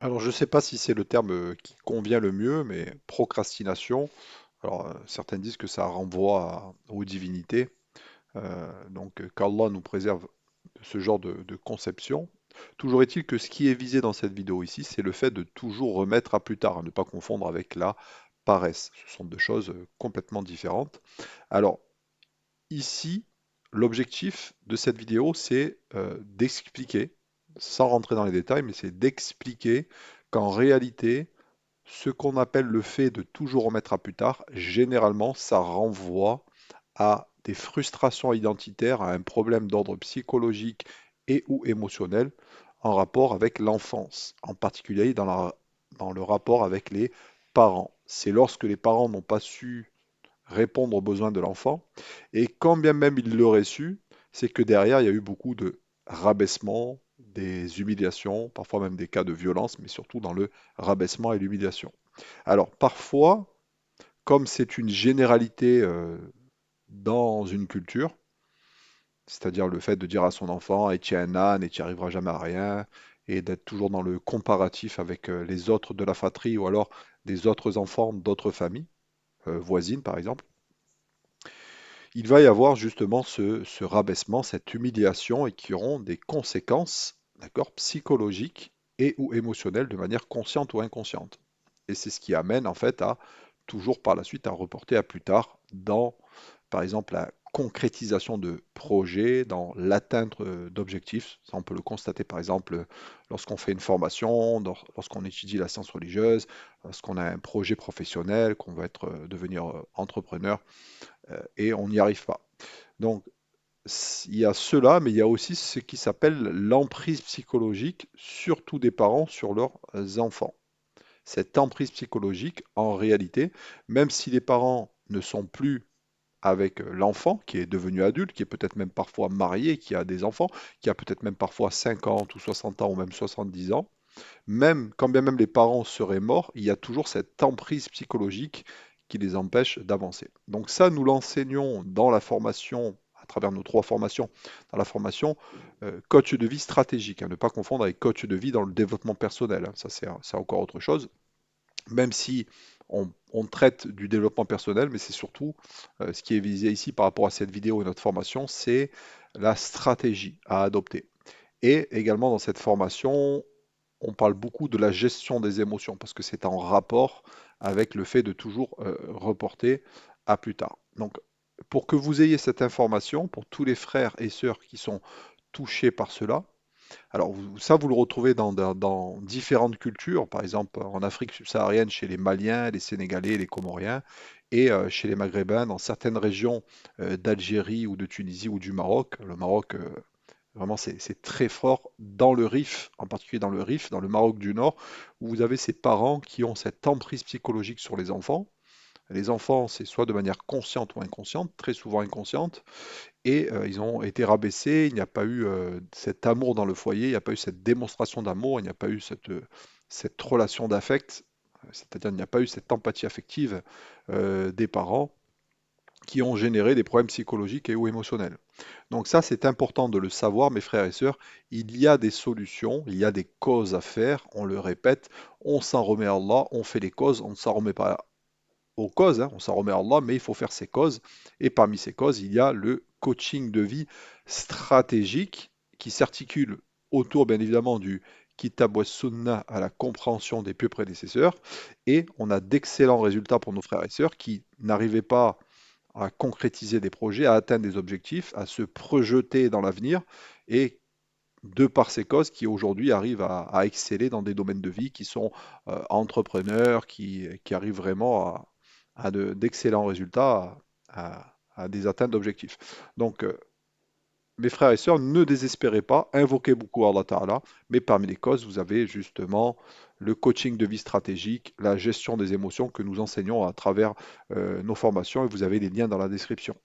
Alors, je ne sais pas si c'est le terme qui convient le mieux, mais procrastination. Alors, certains disent que ça renvoie aux divinités, qu'Allah nous préserve de ce genre de conception. Toujours est-il que ce qui est visé dans cette vidéo ici, c'est le fait de toujours remettre à plus tard, à ne pas confondre avec la paresse. Ce sont deux choses complètement différentes. Alors, ici, l'objectif de cette vidéo, c'est d'expliquer, sans rentrer dans les détails, mais c'est d'expliquer qu'en réalité, ce qu'on appelle le fait de toujours remettre à plus tard, généralement, ça renvoie à des frustrations identitaires, à un problème d'ordre psychologique et ou émotionnel en rapport avec l'enfance, en particulier dans le rapport avec les parents. C'est lorsque les parents n'ont pas su répondre aux besoins de l'enfant, et quand bien même ils l'auraient su, c'est que derrière, il y a eu beaucoup de rabaissement, des humiliations, parfois même des cas de violence, mais surtout dans le rabaissement et l'humiliation. Alors parfois, comme c'est une généralité dans une culture, c'est-à-dire le fait de dire à son enfant, et tu es un âne et tu n'y arriveras jamais à rien, et d'être toujours dans le comparatif avec les autres de la fratrie ou alors des autres enfants d'autres familles, voisines par exemple, il va y avoir justement ce rabaissement, cette humiliation et qui auront des conséquences, d'accord, psychologiques et ou émotionnelles de manière consciente ou inconsciente. Et c'est ce qui amène en fait à toujours par la suite à reporter à plus tard dans, par exemple, la concrétisation de projets, dans l'atteinte d'objectifs. Ça, on peut le constater par exemple lorsqu'on fait une formation, lorsqu'on étudie la science religieuse, lorsqu'on a un projet professionnel, qu'on va devenir entrepreneur et on n'y arrive pas. Donc, il y a cela, mais il y a aussi ce qui s'appelle l'emprise psychologique, surtout des parents sur leurs enfants. Cette emprise psychologique, en réalité, même si les parents ne sont plus avec l'enfant qui est devenu adulte, qui est peut-être même parfois marié, qui a des enfants, qui a peut-être même parfois 50 ou 60 ans ou même 70 ans, même quand bien même les parents seraient morts, il y a toujours cette emprise psychologique qui les empêche d'avancer. Donc ça, nous l'enseignons dans la formation, à travers nos trois formations, dans la formation coach de vie stratégique, hein, ne pas confondre avec coach de vie dans le développement personnel, hein, ça c'est encore autre chose, même si on traite du développement personnel, mais c'est surtout ce qui est visé ici par rapport à cette vidéo et notre formation, c'est la stratégie à adopter. Et également dans cette formation, on parle beaucoup de la gestion des émotions parce que c'est en rapport avec le fait de toujours reporter à plus tard. Donc, pour que vous ayez cette information, pour tous les frères et sœurs qui sont touchés par cela, alors ça, vous le retrouvez dans différentes cultures, par exemple en Afrique subsaharienne chez les Maliens, les Sénégalais, les Comoriens, et chez les Maghrébins dans certaines régions d'Algérie ou de Tunisie ou du Maroc. Le Maroc, vraiment, c'est très fort dans le Rif, en particulier dans le Rif, dans le Maroc du Nord, où vous avez ces parents qui ont cette emprise psychologique sur les enfants. Les enfants, c'est soit de manière consciente ou inconsciente, très souvent inconsciente, et ils ont été rabaissés, il n'y a pas eu cet amour dans le foyer, il n'y a pas eu cette démonstration d'amour, il n'y a pas eu cette relation d'affect, c'est-à-dire il n'y a pas eu cette empathie affective des parents qui ont généré des problèmes psychologiques et ou émotionnels. Donc ça, c'est important de le savoir, mes frères et sœurs. Il y a des solutions, il y a des causes à faire. On le répète, on s'en remet à Allah, on fait les causes, on ne s'en remet pas aux causes, hein, on s'en remet à Allah, mais il faut faire ses causes. Et parmi ces causes, il y a le coaching de vie stratégique qui s'articule autour, bien évidemment, du Kitab wa Sunnah à la compréhension des pieux prédécesseurs. Et on a d'excellents résultats pour nos frères et sœurs qui n'arrivaient pas à concrétiser des projets, à atteindre des objectifs, à se projeter dans l'avenir et de par ces causes qui aujourd'hui arrivent à exceller dans des domaines de vie qui sont entrepreneurs, qui arrivent vraiment d'excellents résultats, à des atteintes d'objectifs. Donc, mes frères et sœurs, ne désespérez pas, invoquez beaucoup Allah Ta'ala, mais parmi les causes, vous avez justement le coaching de vie stratégique, la gestion des émotions que nous enseignons à travers nos formations et vous avez les liens dans la description.